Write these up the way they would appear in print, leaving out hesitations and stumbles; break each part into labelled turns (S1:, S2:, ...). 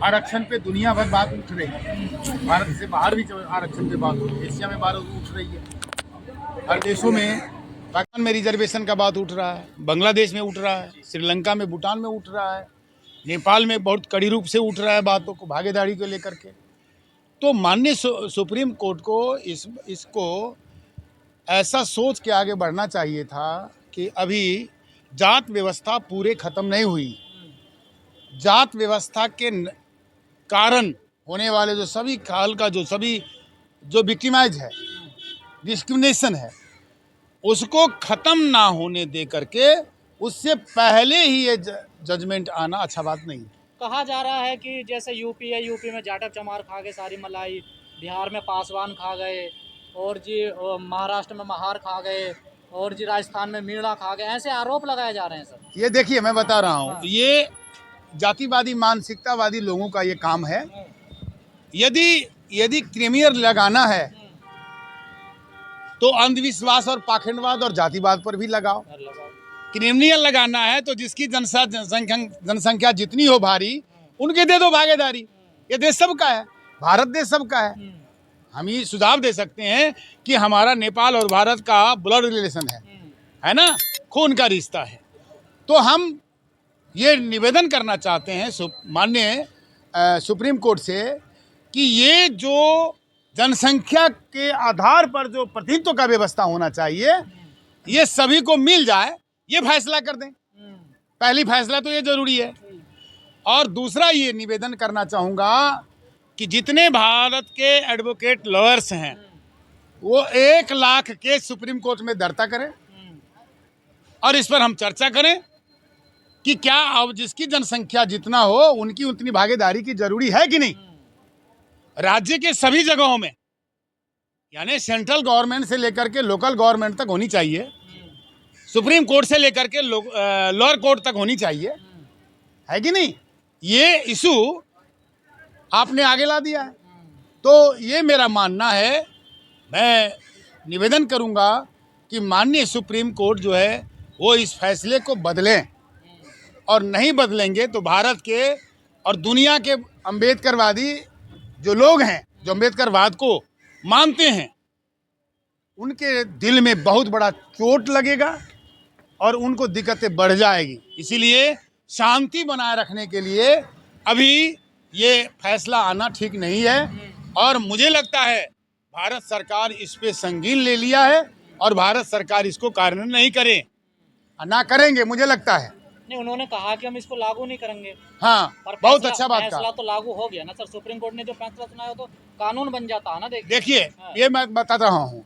S1: आरक्षण पे दुनिया भर बात उठ रही है। भारत से बाहर भी आरक्षण पे बात हो रही है, एशिया में बात उठ रही है, हर देशों में। पाकिस्तान में रिजर्वेशन का बात उठ रहा है, बांग्लादेश में उठ रहा है, श्रीलंका में, भूटान में उठ रहा है, नेपाल में बहुत कड़ी रूप से उठ रहा है बातों को, भागीदारी को लेकर के। तो माननीय सुप्रीम कोर्ट को इसको ऐसा सोच के आगे बढ़ना चाहिए था कि अभी जात व्यवस्था पूरे खत्म नहीं हुई। जात व्यवस्था के कारण होने वाले जो सभी काल का जो विक्टिमाइज है, डिस्क्रिमिनेशन है, उसको खत्म ना होने दे करके उससे पहले ही ये जजमेंट आना अच्छा बात नहीं।
S2: कहा जा रहा है कि जैसे यूपी है, यूपी में जाटव चमार खा गए सारी मलाई, बिहार में पासवान खा गए, और जी महाराष्ट्र में महार खा गए, और जी राजस्थान में मीणा खा गए, ऐसे आरोप लगाए जा रहे हैं सर।
S1: ये देखिए, मैं बता रहा हूँ,
S2: हाँ।
S1: ये जातिवादी मानसिकतावादी लोगों का ये काम है। यदि क्रीमियर लगाना है तो अंधविश्वास और पाखंडवाद और जातिवाद पर भी लगाओ। क्रिमिनल लगाना है तो जिसकी जनसंख्या जितनी हो भारी, उनके दे दो भागीदारी। ये देश सबका है, भारत देश सबका है। हम ये सुझाव दे सकते हैं कि हमारा नेपाल और भारत का ब्लड रिलेशन है ना, खून का रिश्ता है। तो हम ये निवेदन करना चाहते हैं माननीय सुप्रीम कोर्ट से कि ये जो जनसंख्या के आधार पर जो प्रतिनिधित्व का व्यवस्था होना चाहिए, ये सभी को मिल जाए, ये फैसला कर दें। पहली फैसला तो ये जरूरी है। और दूसरा ये निवेदन करना चाहूँगा कि जितने भारत के एडवोकेट लॉयर्स हैं, वो 1 लाख केस सुप्रीम कोर्ट में दर्ता करें और इस पर हम चर्चा करें कि क्या अब जिसकी जनसंख्या जितना हो उनकी उतनी भागीदारी की जरूरी है कि नहीं। राज्य के सभी जगहों में, यानी सेंट्रल गवर्नमेंट से लेकर के लोकल गवर्नमेंट तक होनी चाहिए, सुप्रीम कोर्ट से लेकर के लोअर कोर्ट तक होनी चाहिए, है कि नहीं। ये इशू आपने आगे ला दिया है। तो ये मेरा मानना है, मैं निवेदन करूंगा कि माननीय सुप्रीम कोर्ट जो है वो इस फैसले को बदलें, और नहीं बदलेंगे तो भारत के और दुनिया के अम्बेडकरवादी जो लोग हैं, जो अम्बेडकरवाद को मानते हैं, उनके दिल में बहुत बड़ा चोट लगेगा और उनको दिक्कतें बढ़ जाएगी। इसीलिए शांति बनाए रखने के लिए अभी ये फैसला आना ठीक नहीं है। और मुझे लगता है भारत सरकार इस पे संगीन ले लिया है और भारत सरकार इसको कार्यान्वयन नहीं करे, ना करेंगे मुझे लगता है।
S2: नहीं, उन्होंने कहा कि हम इसको लागू नहीं करेंगे।
S1: हाँ, बहुत अच्छा बात
S2: फैसला
S1: कहा।
S2: तो लागू हो गया ना सर, सुप्रीम कोर्ट ने जो फैसला सुनाया तो कानून बन जाता है ना।
S1: देखिए, ये मैं बता रहा हूँ,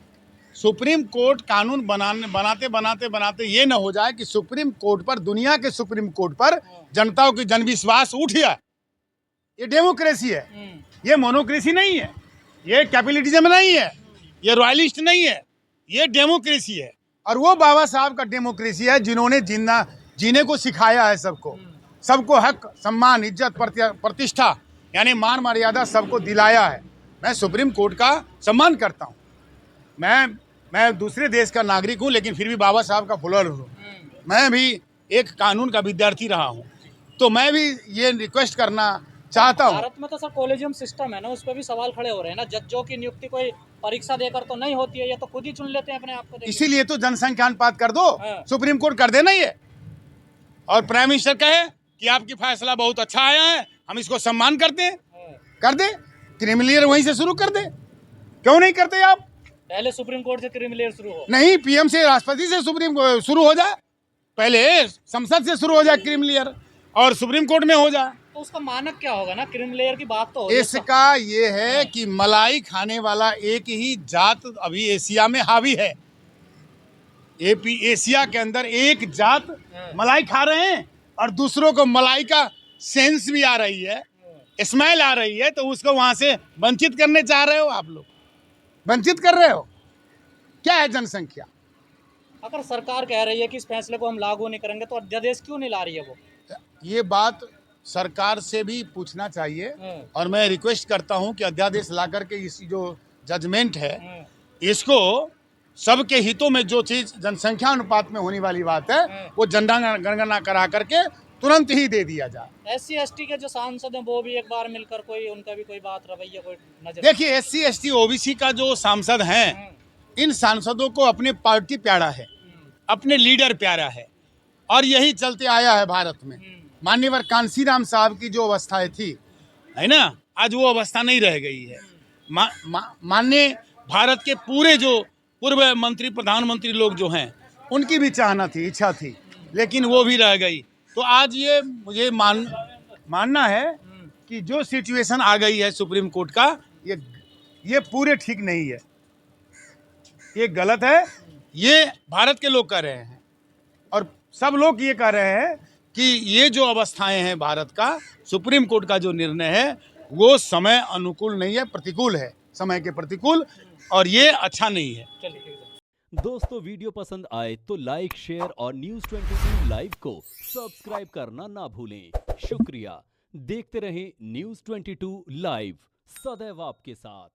S1: सुप्रीम कोर्ट कानून बनाते ये न हो जाए कि सुप्रीम कोर्ट पर, दुनिया के सुप्रीम कोर्ट पर जनताओं की जनविश्वास उठ जाए। ये डेमोक्रेसी है, ये मोनोक्रेसी नहीं है, ये कैपिटलिज्म नहीं है, ये रॉयलिस्ट नहीं है, ये डेमोक्रेसी है। और वो बाबा साहब का डेमोक्रेसी है जिन्होंने जीने को सिखाया है सबको हक, सम्मान, इज्जत, प्रतिष्ठा यानी मान मर्यादा सबको दिलाया है। मैं सुप्रीम कोर्ट का सम्मान करता हूँ। मैं दूसरे देश का नागरिक हूँ, लेकिन फिर भी बाबा साहब का फॉलोअर हूँ। मैं भी एक कानून का विद्यार्थी रहा हूँ, तो मैं भी ये रिक्वेस्ट करना चाहता हूँ।
S2: भारत में तो सर कॉलेजियम सिस्टम है ना, उस पर भी सवाल खड़े हो रहे हैं ना। जजों की नियुक्ति कोई परीक्षा देकर तो नहीं होती है, ये तो खुद ही चुन लेते हैं अपने आप को।
S1: इसीलिए तो जनसंख्या अनुपात कर दो, सुप्रीम कोर्ट कर देना ये, और प्राइम मिनिस्टर कहे कि आपकी फैसला बहुत अच्छा आया है, हम इसको सम्मान करते हैं, कर दे। क्रिमिनल वहीं से शुरू कर दे, क्यों नहीं करते आप?
S2: पहले सुप्रीम कोर्ट से क्रिमिनल शुरू हो,
S1: नहीं, पीएम से, राष्ट्रपति से सुप्रीम शुरू हो जाए, पहले संसद से शुरू हो जाए क्रिमिनल, और सुप्रीम कोर्ट में हो जाए।
S2: तो उसका मानक क्या होगा ना, क्रिमिनल की बात तो हो।
S1: इसका ये है कि मलाई खाने वाला एक ही जात अभी एशिया में हावी है। एशिया के अंदर एक जात मलाई खा रहे हैं और दूसरों को मलाई का सेंस भी आ रही है, स्मेल आ रही है, तो उसको वहां से वंचित करने चाह रहे हो आप लोग, वंचित कर रहे हो। क्या है जनसंख्या?
S2: अगर सरकार कह रही है कि इस फैसले को हम लागू नहीं करेंगे, तो अध्यादेश क्यों नहीं ला रही है वो?
S1: ये बात सरकार से भी पूछना चाहिए, और मैं रिक्वेस्ट करता हूं कि अध्यादेश ला करके इस जो जजमेंट है, इसको सबके हितों में जो चीज जनसंख्या अनुपात में होने वाली बात है, वो जनगणना करा करके तुरंत ही दे दिया जाए।
S2: SC ST के जो सांसद हैं वो भी एक बार मिलकर कोई उनका भी कोई बात रवैया कोई नजर।
S1: देखिए SC ST OBC का जो सांसद हैं, इन सांसदों को अपने पार्टी प्यारा है, अपने लीडर प्यारा है, और यही चलते आया है भारत में। माननीय कांसीराम साहब की जो अवस्थाएं थी, है ना, आज वो अवस्था नहीं रह गई है। माननीय भारत के पूरे जो पूर्व मंत्री प्रधानमंत्री लोग जो हैं, उनकी भी चाहना थी, इच्छा थी, लेकिन वो भी रह गई। तो आज ये मुझे मानना है कि जो सिचुएशन आ गई है सुप्रीम कोर्ट का, ये पूरे ठीक नहीं है, ये गलत है। ये भारत के लोग कह रहे हैं और सब लोग ये कह रहे हैं कि ये जो अवस्थाएं हैं भारत का, सुप्रीम कोर्ट का जो निर्णय है वो समय अनुकूल नहीं है, प्रतिकूल है, समय के प्रतिकूल, और ये अच्छा नहीं है।
S3: दोस्तों वीडियो पसंद आए तो लाइक, शेयर और News 22 लाइव को सब्सक्राइब करना ना भूलें। शुक्रिया। देखते रहें News 22 लाइव, सदैव आपके साथ।